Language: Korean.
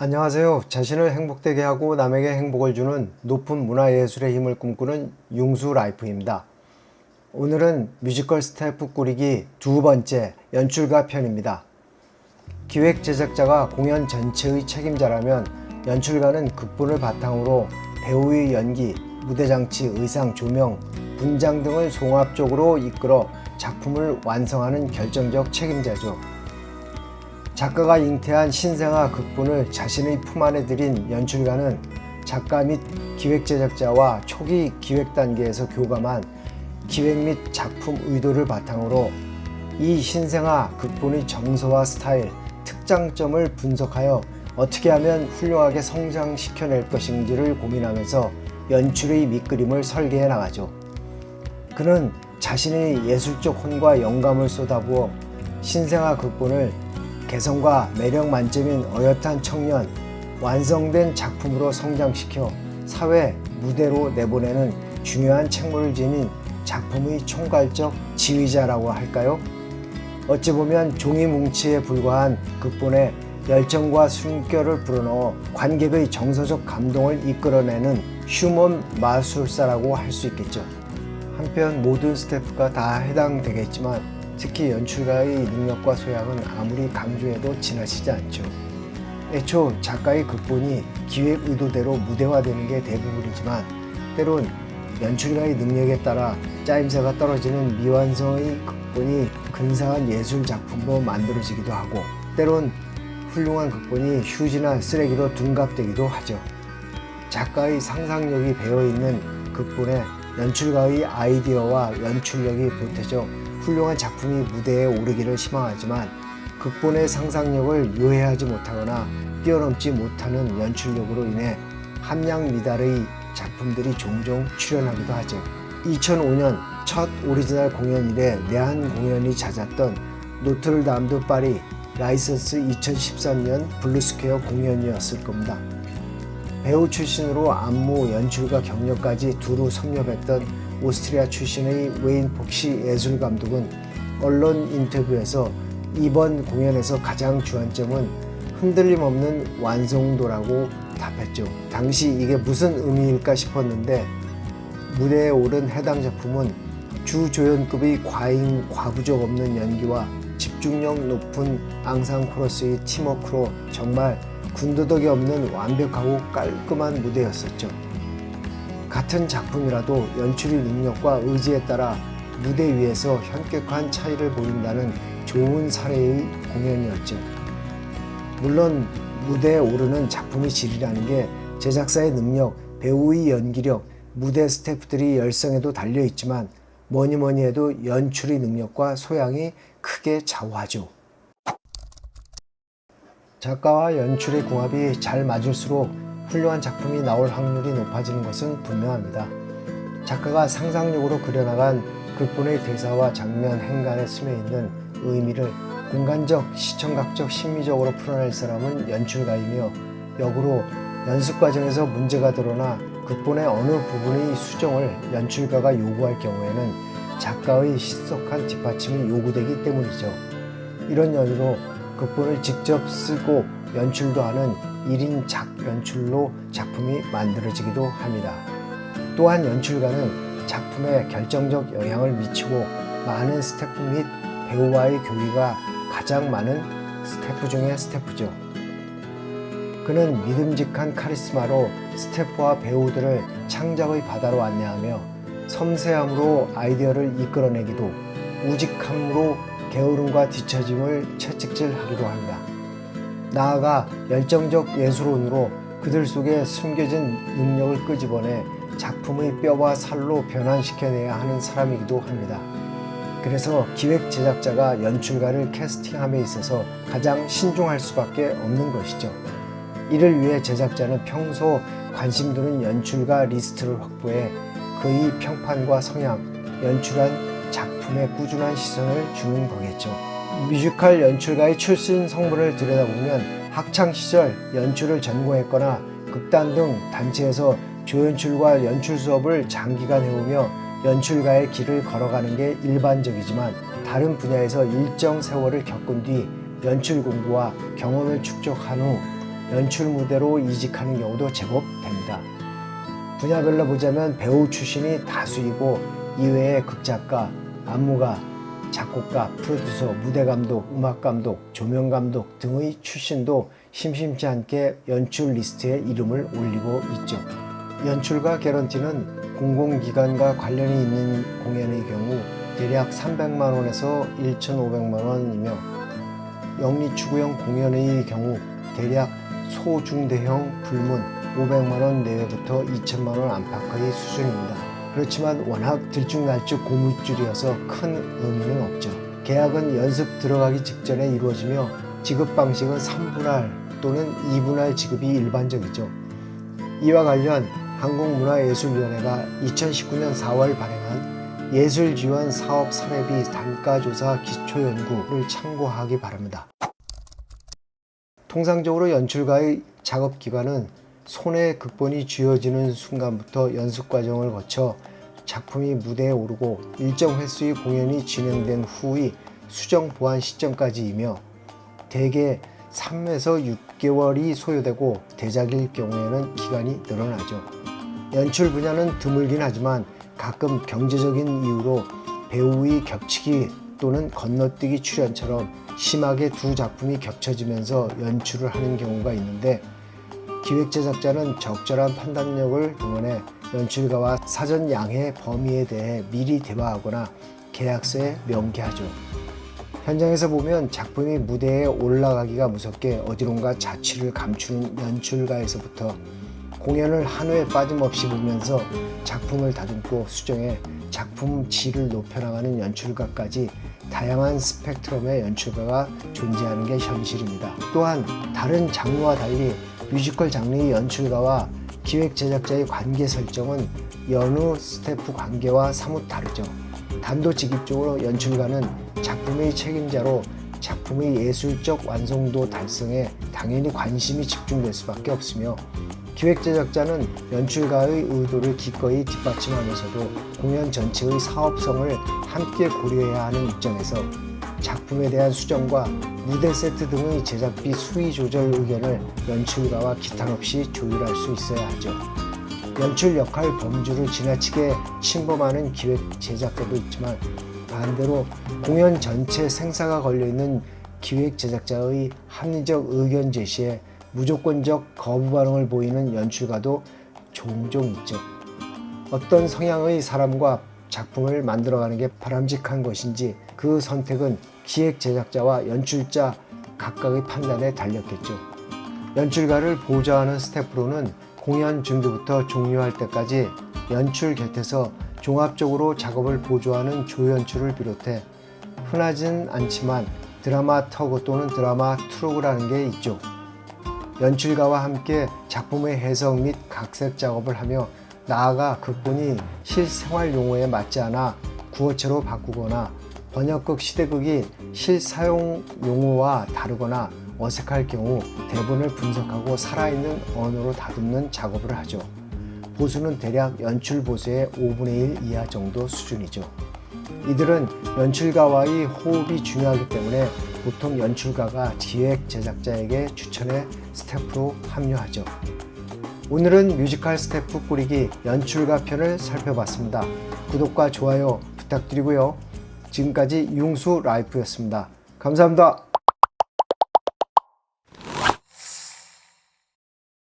안녕하세요. 자신을 행복되게 하고 남에게 행복을 주는 높은 문화예술의 힘을 꿈꾸는 융수 라이프입니다. 오늘은 뮤지컬 스태프 꾸리기 두 번째 연출가 편입니다. 기획 제작자가 공연 전체의 책임자라면 연출가는 극본을 바탕으로 배우의 연기, 무대장치, 의상, 조명, 분장 등을 종합적으로 이끌어 작품을 완성하는 결정적 책임자죠. 작가가 잉태한 신생아 극본을 자신의 품 안에 들인 연출가는 작가 및 기획 제작자와 초기 기획 단계에서 교감한 기획 및 작품 의도를 바탕으로 이 신생아 극본의 정서와 스타일, 특장점을 분석하여 어떻게 하면 훌륭하게 성장시켜낼 것인지를 고민하면서 연출의 밑그림을 설계해 나가죠. 그는 자신의 예술적 혼과 영감을 쏟아부어 신생아 극본을 개성과 매력 만점인 어엿한 청년, 완성된 작품으로 성장시켜 사회 무대로 내보내는 중요한 책무를 지닌 작품의 총괄적 지휘자라고 할까요? 어찌 보면 종이 뭉치에 불과한 극본에 열정과 숨결을 불어넣어 관객의 정서적 감동을 이끌어내는 휴먼 마술사라고 할 수 있겠죠. 한편 모든 스태프가 다 해당되겠지만 특히 연출가의 능력과 소양은 아무리 강조해도 지나치지 않죠. 애초 작가의 극본이 기획 의도대로 무대화되는 게 대부분이지만 때론 연출가의 능력에 따라 짜임새가 떨어지는 미완성의 극본이 근사한 예술 작품으로 만들어지기도 하고 때론 훌륭한 극본이 휴지나 쓰레기로 둔갑되기도 하죠. 작가의 상상력이 배어있는 극본에 연출가의 아이디어와 연출력이 보태져 훌륭한 작품이 무대에 오르기를 희망하지만 극본의 상상력을 요해하지 못하거나 뛰어넘지 못하는 연출력으로 인해 함량 미달의 작품들이 종종 출현하기도 하죠. 2005년 첫 오리지널 공연 이래 내한 공연이 잦았던 노트르담드 파리 라이선스 2013년 블루스퀘어 공연이었을 겁니다. 배우 출신으로 안무, 연출가 경력까지 두루 섭렵했던 오스트리아 출신의 웨인 폭시 예술감독은 언론 인터뷰에서 이번 공연에서 가장 주안점은 흔들림 없는 완성도라고 답했죠. 당시 이게 무슨 의미일까 싶었는데 무대에 오른 해당 작품은 주조연급의 과잉, 과부족 없는 연기와 집중력 높은 앙상 코러스의 팀워크로 정말 군더더기 없는 완벽하고 깔끔한 무대였었죠. 같은 작품이라도 연출의 능력과 의지에 따라 무대 위에서 현격한 차이를 보인다는 좋은 사례의 공연이었죠. 물론 무대에 오르는 작품의 질이라는 게 제작사의 능력, 배우의 연기력, 무대 스태프들이 열성에도 달려있지만 뭐니 해도 연출의 능력과 소양이 크게 좌우하죠. 작가와 연출의 궁합이 잘 맞을수록 훌륭한 작품이 나올 확률이 높아지는 것은 분명합니다. 작가가 상상력으로 그려나간 극본의 대사와 장면, 행간에 스며있는 의미를 공간적, 시청각적, 심미적으로 풀어낼 사람은 연출가이며 역으로 연습 과정에서 문제가 드러나 극본의 어느 부분의 수정을 연출가가 요구할 경우에는 작가의 신속한 뒷받침이 요구되기 때문이죠. 이런 연유로 극본을 직접 쓰고 연출도 하는 1인 작연출로 작품이 만들어지기도 합니다. 또한 연출가는 작품에 결정적 영향을 미치고 많은 스태프 및 배우와의 교류가 가장 많은 스태프 중의 스태프죠. 그는 믿음직한 카리스마로 스태프와 배우들을 창작의 바다로 안내하며 섬세함으로 아이디어를 이끌어내기도 우직함으로 게으름과 뒤처짐을 채찍질하기도 합니다. 나아가 열정적 예술혼으로 그들 속에 숨겨진 능력을 끄집어내 작품의 뼈와 살로 변환시켜내야 하는 사람이기도 합니다. 그래서 기획 제작자가 연출가를 캐스팅함에 있어서 가장 신중할 수밖에 없는 것이죠. 이를 위해 제작자는 평소 관심 두는 연출가 리스트를 확보해 그의 평판과 성향, 연출한 작품에 꾸준한 시선을 주는 거겠죠. 뮤지컬 연출가의 출신 성분을 들여다보면 학창시절 연출을 전공했거나 극단 등 단체에서 조연출과 연출 수업을 장기간 해오며 연출가의 길을 걸어가는 게 일반적이지만 다른 분야에서 일정 세월을 겪은 뒤 연출 공부와 경험을 축적한 후 연출 무대로 이직하는 경우도 제법 됩니다. 분야별로 보자면 배우 출신이 다수이고 이외에 극작가, 안무가, 작곡가, 프로듀서, 무대감독, 음악감독, 조명감독 등의 출신도 심심치 않게 연출 리스트에 이름을 올리고 있죠. 연출가 개런티는 공공기관과 관련이 있는 공연의 경우 대략 300만 원에서 1,500만 원이며 영리추구형 공연의 경우 대략 소중대형 불문 500만 원 내외부터 2천만 원 안팎의 수준입니다. 그렇지만 워낙 들쭉날쭉 고물줄이어서 큰 의미는 없죠. 계약은 연습 들어가기 직전에 이루어지며 지급 방식은 3분할 또는 2분할 지급이 일반적이죠. 이와 관련 한국문화예술위원회가 2019년 4월 발행한 예술지원 사업 사례비 단가조사 기초연구를 참고하기 바랍니다. 통상적으로 연출가의 작업기간은 손에 극본이 쥐어지는 순간부터 연습 과정을 거쳐 작품이 무대에 오르고 일정 횟수의 공연이 진행된 후의 수정 보완 시점까지이며 대개 3에서 6개월이 소요되고 대작일 경우에는 기간이 늘어나죠. 연출 분야는 드물긴 하지만 가끔 경제적인 이유로 배우의 겹치기 또는 건너뛰기 출연처럼 심하게 두 작품이 겹쳐지면서 연출을 하는 경우가 있는데 기획 제작자는 적절한 판단력을 동원해 연출가와 사전 양해 범위에 대해 미리 대화하거나 계약서에 명기하죠. 현장에서 보면 작품이 무대에 올라가기가 무섭게 어디론가 자취를 감추는 연출가에서부터 공연을 한 회 빠짐없이 보면서 작품을 다듬고 수정해 작품 질을 높여나가는 연출가까지 다양한 스펙트럼의 연출가가 존재하는 게 현실입니다. 또한 다른 장르와 달리 뮤지컬 장르의 연출가와 기획 제작자의 관계 설정은 여느 스태프 관계와 사뭇 다르죠. 단도직입적으로 연출가는 작품의 책임자로 작품의 예술적 완성도 달성에 당연히 관심이 집중될 수밖에 없으며 기획 제작자는 연출가의 의도를 기꺼이 뒷받침하면서도 공연 전체의 사업성을 함께 고려해야 하는 입장에서 작품에 대한 수정과 무대 세트 등의 제작비 수위 조절 의견을 연출가와 기탄 없이 조율할 수 있어야 하죠. 연출 역할 범주를 지나치게 침범하는 기획 제작자도 있지만 반대로 공연 전체 생사가 걸려있는 기획 제작자의 합리적 의견 제시에 무조건적 거부 반응을 보이는 연출가도 종종 있죠. 어떤 성향의 사람과 작품을 만들어가는 게 바람직한 것인지 그 선택은 기획 제작자와 연출자 각각의 판단에 달렸겠죠. 연출가를 보좌하는 스태프로는 공연 준비부터 종료할 때까지 연출 곁에서 종합적으로 작업을 보조하는 조연출을 비롯해 흔하진 않지만 드라마 터그 또는 드라마 트로그라는 게 있죠. 연출가와 함께 작품의 해석 및 각색 작업을 하며 나아가 극본이 실생활 용어에 맞지 않아 구어체로 바꾸거나 번역극 시대극이 실사용 용어와 다르거나 어색할 경우 대본을 분석하고 살아있는 언어로 다듬는 작업을 하죠. 보수는 대략 연출 보수의 5분의 1 이하 정도 수준이죠. 이들은 연출가와의 호흡이 중요하기 때문에 보통 연출가가 기획 제작자에게 추천해 스태프로 합류하죠. 오늘은 뮤지컬 스태프 꾸리기 연출가 편을 살펴봤습니다. 구독과 좋아요 부탁드리고요. 지금까지 융수 라이프였습니다. 감사합니다.